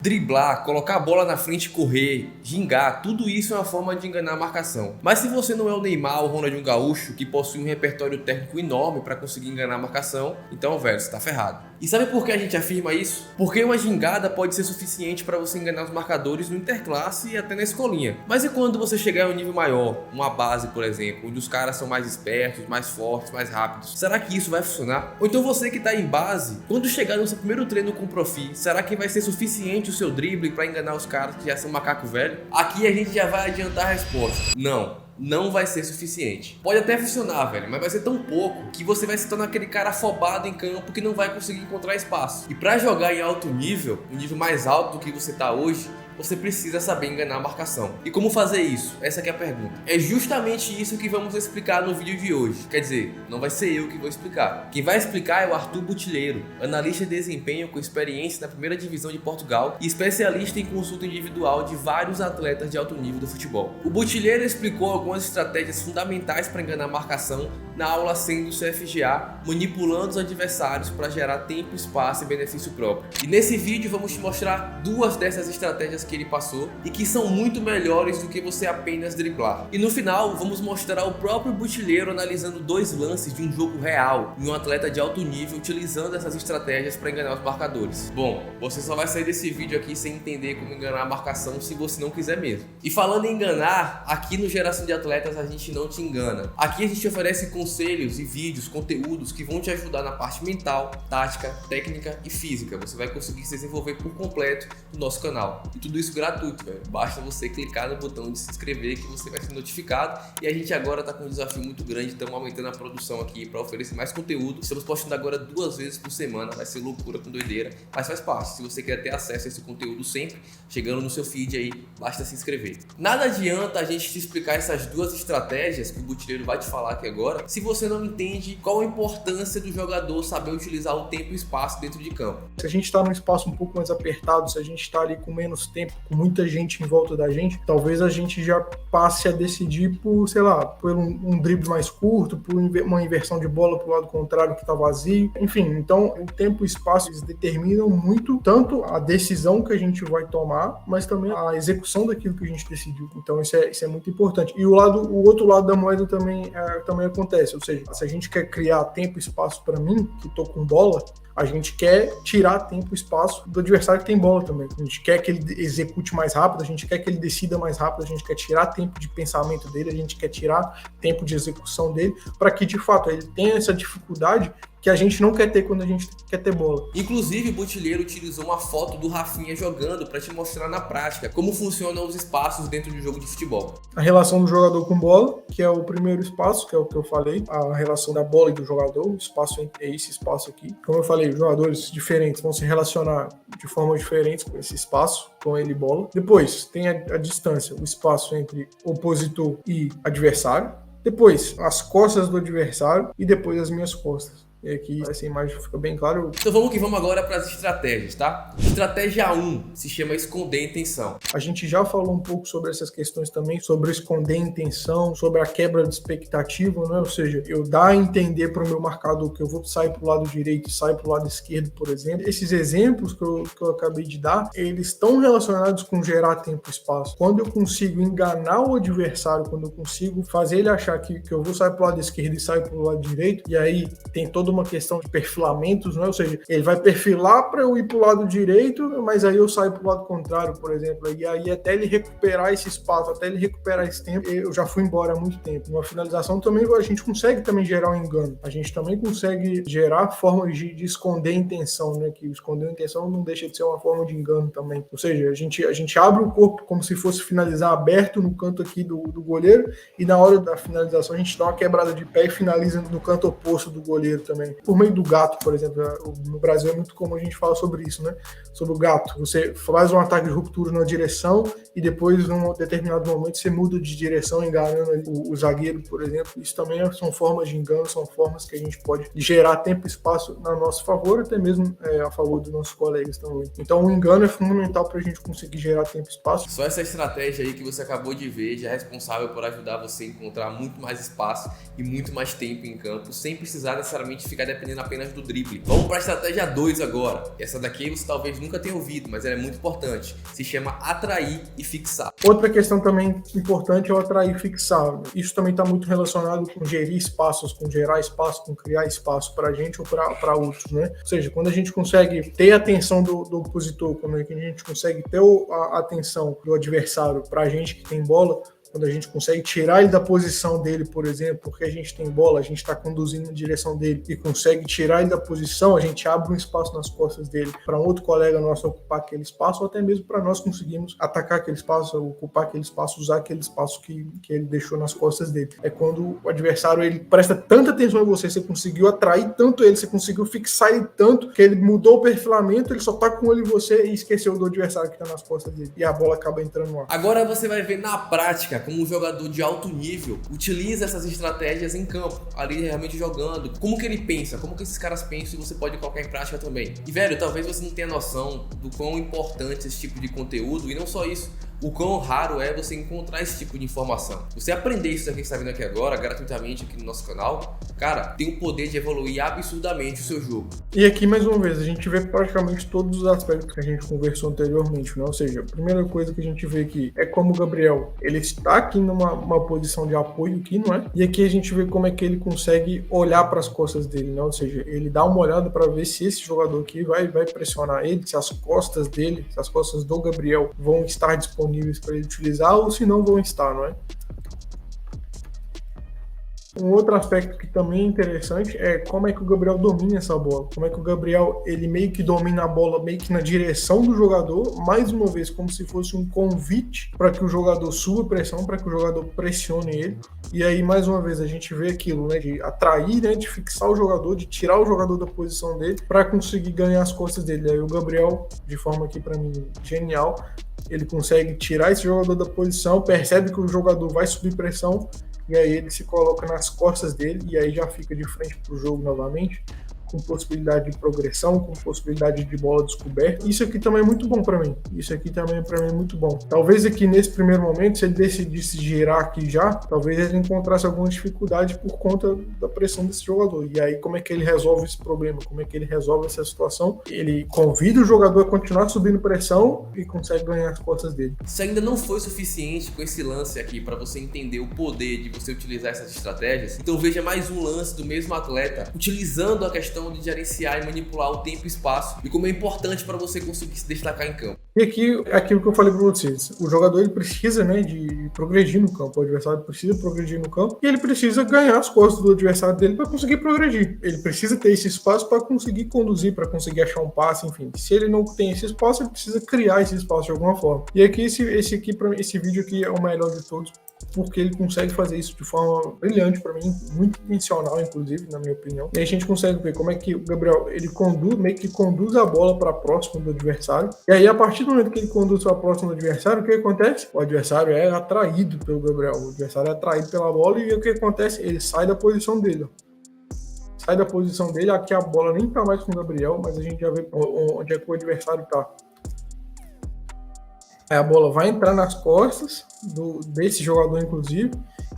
Driblar, colocar a bola na frente e correr, gingar, tudo isso é uma forma de enganar a marcação. Mas se você não é o Neymar ou o Ronaldinho Gaúcho, que possui um repertório técnico enorme para conseguir enganar a marcação, então, velho, você tá ferrado. E sabe por que a gente afirma isso? Porque uma gingada pode ser suficiente para você enganar os marcadores no interclasse e até na escolinha. Mas e quando você chegar em um nível maior, uma base, por exemplo, onde os caras são mais espertos, mais fortes, mais rápidos? Será que isso vai funcionar? Ou então você que tá em base, quando chegar no seu primeiro treino com o profi, será que vai ser suficiente o seu drible para enganar os caras que já são macaco velho? Aqui a gente já vai adiantar a resposta. Não vai ser suficiente. Pode até funcionar, velho, mas vai ser tão pouco que você vai se tornar aquele cara afobado em campo que não vai conseguir encontrar espaço. E para jogar em alto nível, um nível mais alto do que você tá hoje, você precisa saber enganar a marcação. E como fazer isso? Essa aqui é a pergunta. É justamente isso que vamos explicar no vídeo de hoje. Quer dizer, não vai ser eu que vou explicar. Quem vai explicar é o Arthur Botilheiro, analista de desempenho com experiência na primeira divisão de Portugal e especialista em consulta individual de vários atletas de alto nível do futebol. O Botilheiro explicou algumas estratégias fundamentais para enganar a marcação na aula 100 do CFGA, manipulando os adversários para gerar tempo, espaço e benefício próprio. E nesse vídeo vamos te mostrar duas dessas estratégias que ele passou e que são muito melhores do que você apenas driblar. E no final vamos mostrar o próprio Botilheiro analisando dois lances de um jogo real e um atleta de alto nível utilizando essas estratégias para enganar os marcadores. Bom, você só vai sair desse vídeo aqui sem entender como enganar a marcação se você não quiser mesmo. E falando em enganar, aqui no Geração de Atletas a gente não te engana. Aqui a gente oferece conselhos e vídeos, conteúdos que vão te ajudar na parte mental, tática, técnica e física. Você vai conseguir se desenvolver por completo no nosso canal. E tudo isso gratuito, velho. Basta você clicar no botão de se inscrever que você vai ser notificado. E a gente agora tá com um desafio muito grande, estamos aumentando a produção aqui para oferecer mais conteúdo. Estamos postando agora 2 vezes por semana, vai ser loucura com doideira, mas faz parte. Se você quer ter acesso a esse conteúdo sempre, chegando no seu feed aí, basta se inscrever. Nada adianta a gente te explicar essas duas estratégias que o Botilheiro vai te falar aqui agora, se você não entende qual a importância do jogador saber utilizar o tempo e espaço dentro de campo. Se a gente está num espaço um pouco mais apertado, se a gente está ali com menos tempo, com muita gente em volta da gente, talvez a gente já passe a decidir por, sei lá, por um drible mais curto, por uma inversão de bola para o lado contrário que está vazio. Enfim, então o tempo e o espaço eles determinam muito tanto a decisão que a gente vai tomar, mas também a execução daquilo que a gente decidiu. Então isso é muito importante. E o outro lado da moeda também acontece, ou seja, se a gente quer criar tempo e espaço para mim, que estou com bola, a gente quer tirar tempo e espaço do adversário que tem bola também. A gente quer que ele execute mais rápido, a gente quer que ele decida mais rápido, a gente quer tirar tempo de pensamento dele, a gente quer tirar tempo de execução dele, para que, de fato, ele tenha essa dificuldade que a gente não quer ter quando a gente quer ter bola. Inclusive, o Botilheiro utilizou uma foto do Rafinha jogando para te mostrar na prática como funcionam os espaços dentro de um jogo de futebol. A relação do jogador com bola, que é o primeiro espaço, que é o que eu falei, a relação da bola e do jogador, o espaço é esse espaço aqui. Como eu falei, os jogadores diferentes vão se relacionar de formas diferentes com esse espaço, com ele e bola. Depois, tem a distância, o espaço entre opositor e adversário. Depois, as costas do adversário e depois as minhas costas. E aqui essa imagem fica bem clara. Então vamos que vamos agora para as estratégias, tá? Estratégia 1 se chama esconder a intenção. A gente já falou um pouco sobre essas questões também, sobre esconder a intenção, sobre a quebra de expectativa, né? Ou seja, eu dar a entender para o meu marcador que eu vou sair para o lado direito e sair para o lado esquerdo, por exemplo. Esses exemplos que eu acabei de dar, eles estão relacionados com gerar tempo e espaço. Quando eu consigo enganar o adversário, quando eu consigo fazer ele achar que eu vou sair para o lado esquerdo e sair para o lado direito, e aí tem toda uma questão de perfilamentos, né? Ou seja, ele vai perfilar para eu ir para o lado direito, mas aí eu saio para o lado contrário, por exemplo, e aí até ele recuperar esse espaço, até ele recuperar esse tempo, eu já fui embora há muito tempo. Numa finalização também a gente consegue também gerar um engano, a gente também consegue gerar formas de esconder a intenção, né? Que esconder a intenção não deixa de ser uma forma de engano também. Ou seja, a gente abre o corpo como se fosse finalizar aberto no canto aqui do goleiro, e na hora da finalização a gente dá uma quebrada de pé e finaliza no canto oposto do goleiro também. Por meio do gato, por exemplo, no Brasil é muito comum a gente falar sobre isso, né? Sobre o gato. Você faz um ataque de ruptura numa direção e depois, num determinado momento, você muda de direção, enganando o zagueiro, por exemplo. Isso também são formas de engano, são formas que a gente pode gerar tempo e espaço a nosso favor, até mesmo a favor dos nossos colegas também. Então, o engano é fundamental para a gente conseguir gerar tempo e espaço. Só essa estratégia aí que você acabou de ver já é responsável por ajudar você a encontrar muito mais espaço e muito mais tempo em campo, sem precisar necessariamente ficar dependendo apenas do drible. Vamos para a estratégia 2 agora. Essa daqui você talvez nunca tenha ouvido, mas ela é muito importante. Se chama atrair e fixar. Outra questão também importante é o atrair e fixar. Isso também está muito relacionado com gerir espaços, com gerar espaço, com criar espaço para a gente ou para outros, né? Ou seja, quando a gente consegue ter a atenção do opositor, quando a gente consegue ter a atenção do adversário para a gente que tem bola, quando a gente consegue tirar ele da posição dele, por exemplo, porque a gente tem bola, a gente está conduzindo na direção dele e consegue tirar ele da posição, a gente abre um espaço nas costas dele para um outro colega nosso ocupar aquele espaço, ou até mesmo para nós conseguirmos atacar aquele espaço, ocupar aquele espaço, usar aquele espaço que ele deixou nas costas dele. É quando o adversário ele presta tanta atenção em você, você conseguiu atrair tanto ele, você conseguiu fixar ele tanto, que ele mudou o perfilamento, ele só tá com ele em você e esqueceu do adversário que está nas costas dele. E a bola acaba entrando no ar. Agora você vai ver na prática como um jogador de alto nível utiliza essas estratégias em campo, ali realmente jogando. Como que ele pensa, como que esses caras pensam e você pode colocar em prática também. E velho, talvez você não tenha noção do quão importante esse tipo de conteúdo, e não só isso, o quão raro é você encontrar esse tipo de informação. Você aprender isso daqui que está vendo aqui agora, gratuitamente aqui no nosso canal, cara, tem o poder de evoluir absurdamente o seu jogo. E aqui, mais uma vez, a gente vê praticamente todos os aspectos que a gente conversou anteriormente, né? Ou seja, a primeira coisa que a gente vê aqui é como o Gabriel, ele está aqui numa posição de apoio aqui, não é? E aqui a gente vê como é que ele consegue olhar para as costas dele, né? Ou seja, ele dá uma olhada para ver se esse jogador aqui vai pressionar ele, se as costas dele, se as costas do Gabriel vão estar disponíveis para ele utilizar ou se não vão estar, não é? Um outro aspecto que também é interessante é como é que o Gabriel domina essa bola. Como é que o Gabriel, ele meio que domina a bola meio que na direção do jogador, mais uma vez como se fosse um convite para que o jogador suba pressão, para que o jogador pressione ele. E aí, mais uma vez, a gente vê aquilo, né, de atrair, né, de fixar o jogador, de tirar o jogador da posição dele para conseguir ganhar as costas dele. E aí o Gabriel, de forma aqui para mim genial, ele consegue tirar esse jogador da posição, percebe que o jogador vai subir pressão, e aí ele se coloca nas costas dele e aí já fica de frente para o jogo novamente, com possibilidade de progressão, com possibilidade de bola descoberta. Isso aqui também é muito bom para mim. Isso aqui também para mim é muito bom. Talvez aqui nesse primeiro momento, se ele decidisse girar aqui já, talvez ele encontrasse alguma dificuldade por conta da pressão desse jogador. E aí como é que ele resolve esse problema? Como é que ele resolve essa situação? Ele convida o jogador a continuar subindo pressão e consegue ganhar as costas dele. Se ainda não foi suficiente com esse lance aqui para você entender o poder de você utilizar essas estratégias, então veja mais um lance do mesmo atleta utilizando a questão de gerenciar e manipular o tempo e espaço e como é importante para você conseguir se destacar em campo. E aqui é aquilo que eu falei para vocês, o jogador ele precisa, né, de progredir no campo, o adversário precisa progredir no campo e ele precisa ganhar as costas do adversário dele para conseguir progredir. Ele precisa ter esse espaço para conseguir conduzir, para conseguir achar um passe, enfim. Se ele não tem esse espaço, ele precisa criar esse espaço de alguma forma. E aqui esse vídeo aqui é o melhor de todos, porque ele consegue fazer isso de forma brilhante para mim, muito intencional, inclusive, na minha opinião. E aí a gente consegue ver como é que o Gabriel, ele meio que conduz a bola para próximo do adversário. E aí, a partir do momento que ele conduz para próximo do adversário, o que acontece? O adversário é atraído pelo Gabriel. O adversário é atraído pela bola e o que acontece? Ele sai da posição dele. Sai da posição dele, aqui a bola nem tá mais com o Gabriel, mas a gente já vê onde é que o adversário tá. Aí a bola vai entrar nas costas desse jogador, inclusive,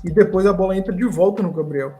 e depois a bola entra de volta no Gabriel.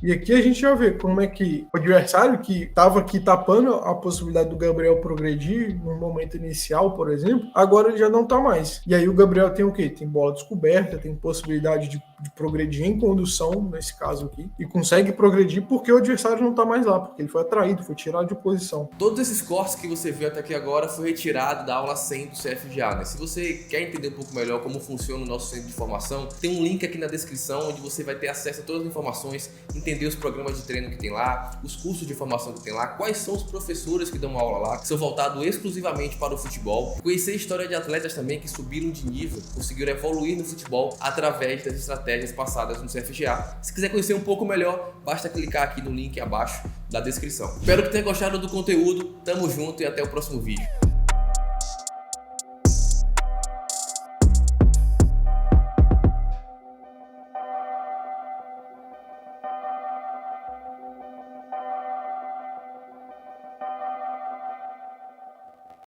E aqui a gente já vê como é que o adversário que estava aqui tapando a possibilidade do Gabriel progredir no momento inicial, por exemplo, agora ele já não está mais. E aí o Gabriel tem o quê? Tem bola descoberta, tem possibilidade de progredir em condução, nesse caso aqui, e consegue progredir porque o adversário não está mais lá, porque ele foi atraído, foi tirado de posição. Todos esses cortes que você viu até aqui agora foi retirado da aula 100 do CFGA, né? Se você quer entender um pouco melhor como funciona o nosso centro de formação, tem um link aqui na descrição onde você vai ter acesso a todas as informações, entender os programas de treino que tem lá, os cursos de formação que tem lá, quais são os professores que dão aula lá, que são voltados exclusivamente para o futebol, conhecer a história de atletas também que subiram de nível, conseguiram evoluir no futebol através das estratégias passadas no CFGA. Se quiser conhecer um pouco melhor, basta clicar aqui no link abaixo da descrição. Espero que tenha gostado do conteúdo, tamo junto e até o próximo vídeo.